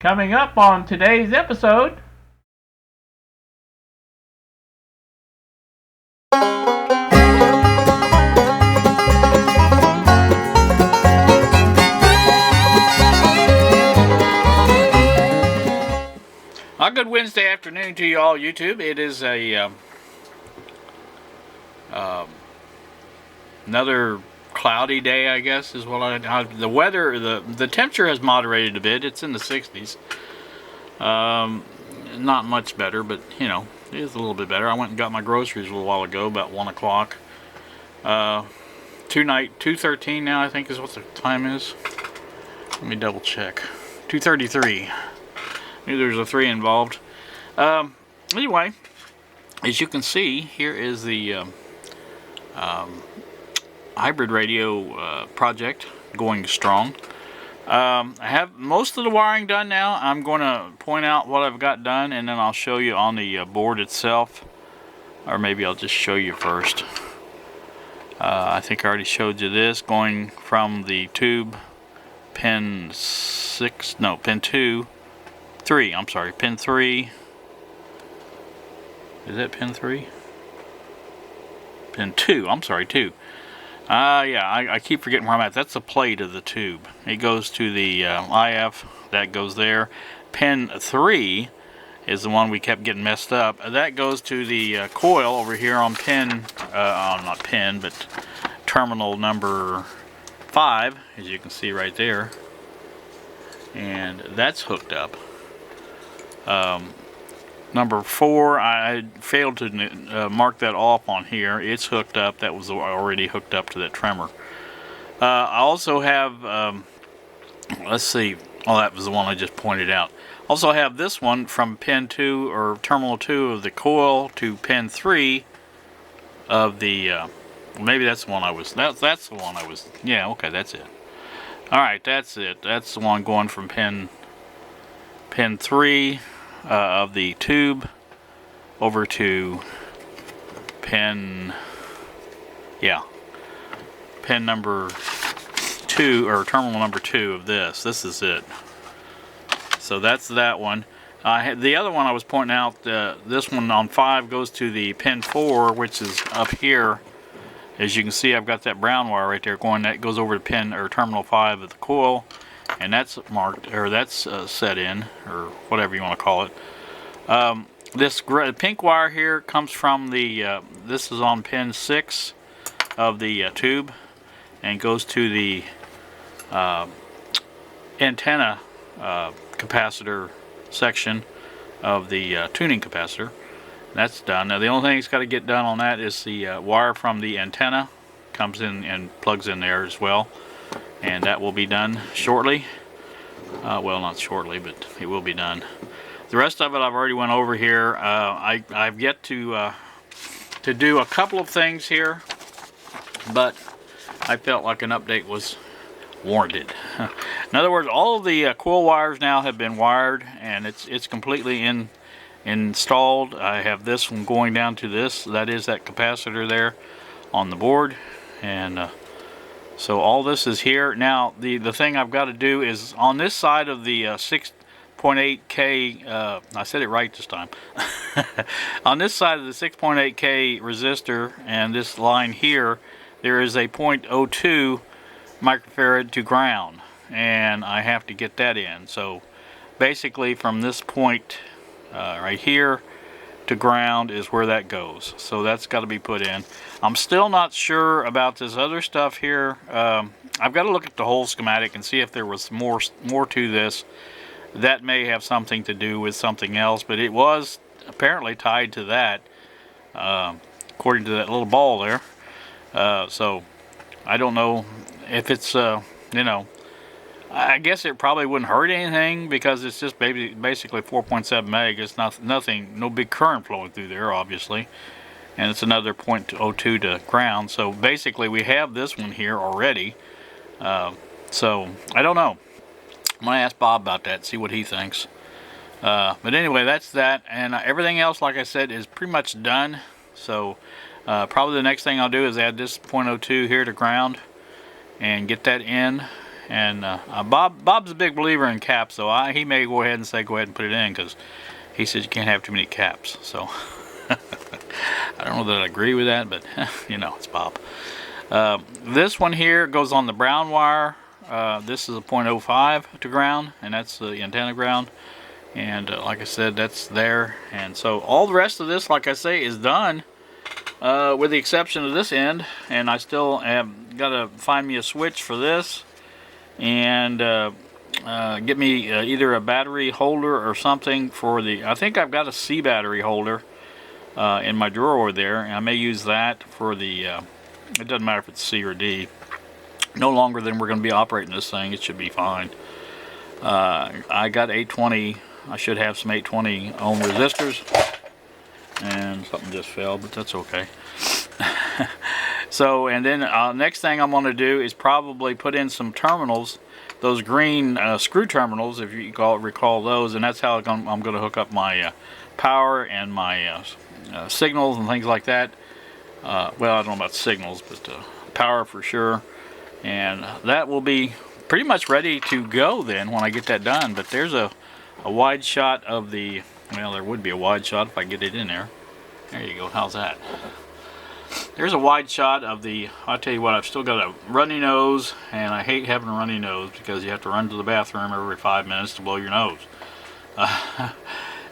Coming up on today's episode, a good Wednesday afternoon to you all, YouTube. It is a another cloudy day, I guess, is what the weather, the temperature has moderated a bit. It's in the 60s. Not much better, but you know, it is a little bit better. I went and got my groceries a little while ago, about 1 o'clock. 2:13 now, I think, is what the time is. Let me double check. 2:33. Knew there was a 3 involved. Anyway, as you can see, here is the hybrid radio project going strong. I have most of the wiring done now. I'm going to point out what I've got done, and then I'll show you on the board itself. Or maybe I'll just show you first. I think I already showed you this, going from the tube pin 3, I'm sorry, pin 3. Is that pin 3? Pin 2, I'm sorry, 2. Yeah, I keep forgetting where I'm at. That's the plate of the tube. It goes to the IF, that goes there. Pin 3 is the one we kept getting messed up. That goes to the coil over here on pin, not pin, but terminal number 5, as you can see right there. And that's hooked up. Number 4, I failed to mark that off on here. It's hooked up. That was already hooked up to that tremor. I also have, let's see, oh, that was the one I just pointed out. Also have this one from pin 2 or terminal 2 of the coil to pin 3 of the, maybe that's the one I was, that's the one I was, yeah, okay, that's it. Alright, that's it. That's the one going from pin 3 of the tube over to pin number 2, or terminal number 2 of this. This is it. So that's that one. The other one I was pointing out, this one on 5 goes to the pin 4, which is up here. As you can see, I've got that brown wire right there going. That goes over to pin or terminal 5 of the coil, and that's marked, or that's set in, or whatever you want to call it. This pink wire here comes from the. This is on pin 6 of the tube, and goes to the antenna capacitor section of the tuning capacitor. That's done. Now the only thing that's got to get done on that is the wire from the antenna comes in and plugs in there as well, and that will be done shortly. Well, not shortly, but it will be done. The rest of it I've already went over here. I've yet to do a couple of things here, but I felt like an update was warranted. In other words, all of the coil wires now have been wired, and it's completely installed. I have this one going down to this. That is that capacitor there on the board, and so all this is here. Now the thing I've got to do is on this side of the 6.8K, I said it right this time. On this side of the 6.8K resistor and this line here, there is a 0.02 microfarad to ground, and I have to get that in. So basically from this point right here to ground is where that goes. So that's got to be put in. I'm still not sure about this other stuff here. I've got to look at the whole schematic and see if there was more to this. That may have something to do with something else, but it was apparently tied to that, according to that little ball there. So I don't know if it's, you know, I guess it probably wouldn't hurt anything because it's just basically 4.7 meg. It's nothing, no big current flowing through there, obviously. And it's another 0.02 to ground. So basically we have this one here already. So I don't know. I'm going to ask Bob about that, see what he thinks. But anyway, that's that. And everything else, like I said, is pretty much done. So probably the next thing I'll do is add this 0.02 here to ground and get that in. And Bob's a big believer in caps, so he may go ahead and say go ahead and put it in, because he says you can't have too many caps. So I don't know that I agree with that, but you know, it's Bob. This one here goes on the brown wire. This is a 0.05 to ground, and that's the antenna ground. And like I said, that's there. And so all the rest of this, like I say, is done, with the exception of this end. And I still have got to find me a switch for this, and get me either a battery holder or something for the, I think I've got a C battery holder in my drawer there, and I may use that for the, it doesn't matter if it's C or D. No longer than we're going to be operating this thing, it should be fine. I got 820, I should have some 820 ohm resistors, and something just fell, but that's okay. So, and then next thing I'm going to do is probably put in some terminals, those green screw terminals, if you recall those, and that's how I'm going to hook up my power and my signals and things like that. Well, I don't know about signals, but power for sure. And that will be pretty much ready to go then when I get that done. But there's a wide shot of the, well, there would be a wide shot if I get it in there. There you go, how's that? There's a wide shot of the, I'll tell you what, I've still got a runny nose, and I hate having a runny nose because you have to run to the bathroom every 5 minutes to blow your nose.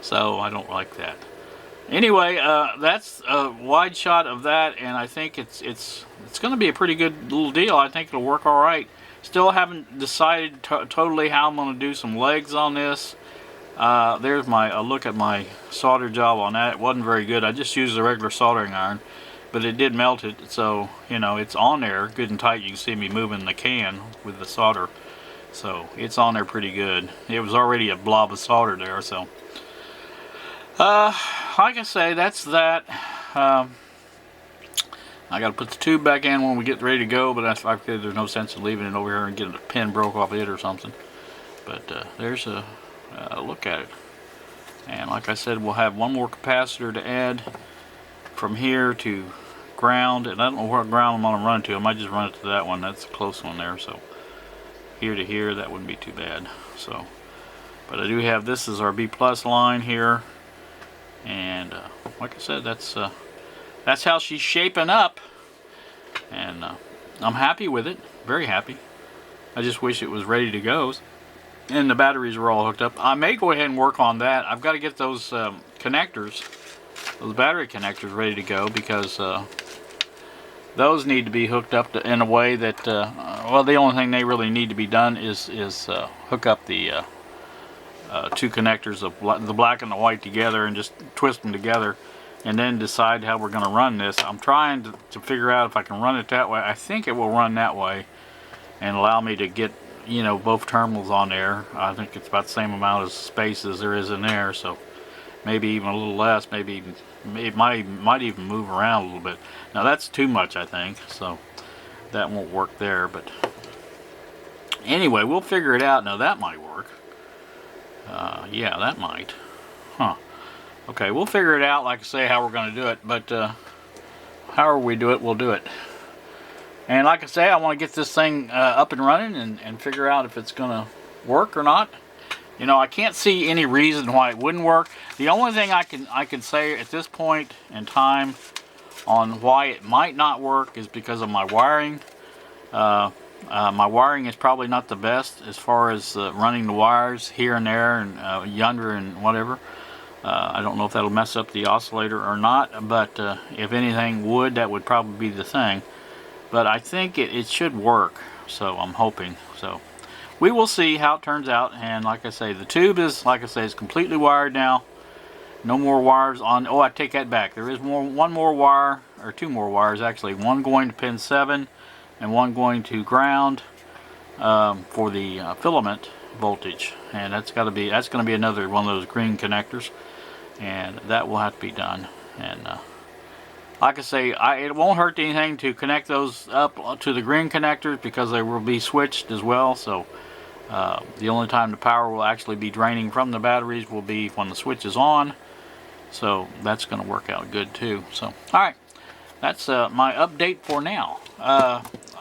So I don't like that. Anyway, that's a wide shot of that, and I think it's going to be a pretty good little deal. I think it'll work all right. Still haven't decided totally how I'm going to do some legs on this. There's a look at my solder job on that. It wasn't very good. I just used a regular soldering iron, but it did melt it, so you know it's on there good and tight. You can see me moving the can with the solder, so it's on there pretty good. It was already a blob of solder there, so like I say, that's that. I got to put the tube back in when we get ready to go, but I figured there's no sense in leaving it over here and getting a pin broke off it or something. But there's a look at it. And like I said, we'll have one more capacitor to add from here to ground, and I don't know what ground I'm going to run to. I might just run it to that one. That's a close one there, so here to here, that wouldn't be too bad. So, but I do have, this is our B plus line here, and like I said, that's how she's shaping up, and I'm happy with it, very happy. I just wish it was ready to go, and the batteries are all hooked up. I may go ahead and work on that. I've got to get those connectors, those battery connectors ready to go, because those need to be hooked up in a way that, well, the only thing they really need to be done is hook up the two connectors of the black and the white together, and just twist them together, and then decide how we're going to run this. I'm trying to figure out if I can run it that way. I think it will run that way and allow me to get, you know, both terminals on there. I think it's about the same amount of space as there is in there, so maybe even a little less. Maybe even, it might even move around a little bit. Now that's too much, I think, so that won't work there. But anyway, we'll figure it out. Now that might work. Yeah, that might. Huh. Okay, we'll figure it out, like I say, how we're going to do it. But however we do it, we'll do it. And like I say, I want to get this thing up and running and figure out if it's going to work or not. You know, I can't see any reason why it wouldn't work. The only thing I can say at this point in time on why it might not work is because of my wiring. My wiring is probably not the best as far as running the wires here and there and yonder and whatever. I don't know if that'll mess up the oscillator or not, but if anything would, that would probably be the thing. But I think it should work, so I'm hoping. So we will see how it turns out. And like I say, the tube is, like I say, is completely wired now. No more wires on. Oh, I take that back. There is one more wire, or two more wires actually. One going to pin 7 and one going to ground for the filament voltage. And that's going to be another one of those green connectors, and that will have to be done. And like I say, it won't hurt anything to connect those up to the green connectors, because they will be switched as well. So the only time the power will actually be draining from the batteries will be when the switch is on. So that's going to work out good too. So alright, that's my update for now.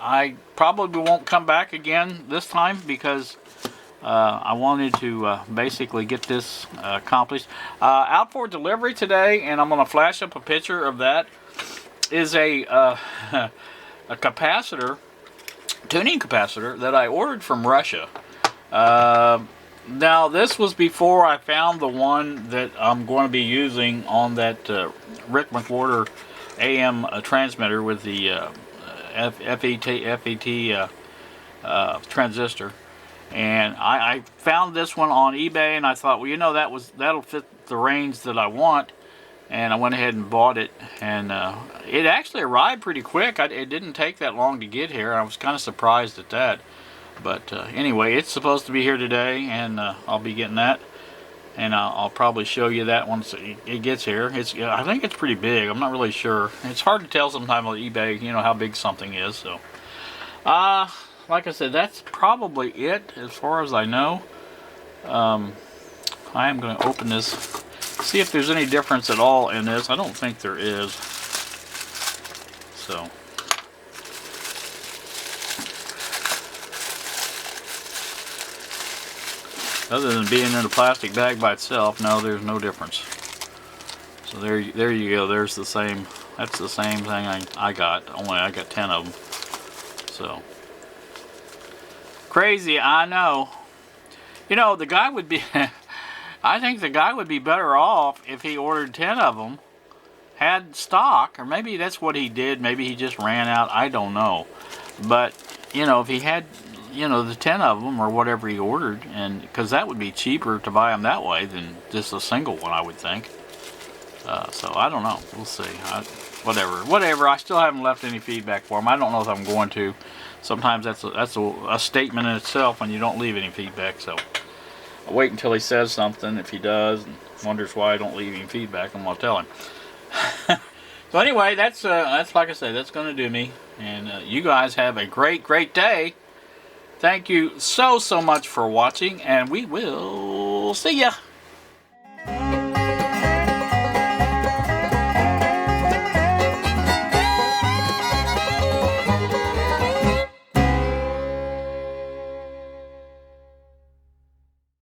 I probably won't come back again this time because I wanted to basically get this accomplished. Out for delivery today, and I'm going to flash up a picture of that, is a a capacitor, tuning capacitor that I ordered from Russia. Now this was before I found the one that I'm going to be using on that Rick McWhorter AM transmitter with the FET transistor. And I found this one on eBay, and I thought, well, you know, that'll fit the range that I want, and I went ahead and bought it. And it actually arrived pretty quick. It didn't take that long to get here. I was kind of surprised at that. But anyway, it's supposed to be here today, and I'll be getting that, and I'll probably show you that once it gets here. I think it's pretty big. I'm not really sure. It's hard to tell sometimes on eBay, you know, how big something is. So, like I said, that's probably it as far as I know. I am going to open this, see if there's any difference at all in this. I don't think there is. So. Other than being in a plastic bag by itself, no, there's no difference. So there you go. There's the same. That's the same thing I got. Only I got 10 of them. So crazy, I know. You know, the guy would be. I think the guy would be better off if he ordered 10 of them, had stock, or maybe that's what he did. Maybe he just ran out. I don't know. But you know, if he had, you know, the 10 of them or whatever he ordered, and because that would be cheaper to buy them that way than just a single one, I would think. So I don't know. We'll see. Whatever. I still haven't left any feedback for him. I don't know if I'm going to. Sometimes that's a statement in itself when you don't leave any feedback. So I'll wait until he says something. If he does and wonders why I don't leave any feedback, I'm gonna tell him. So anyway, that's like I said, that's gonna do me. And you guys have a great day. Thank you so much for watching, and we will see ya.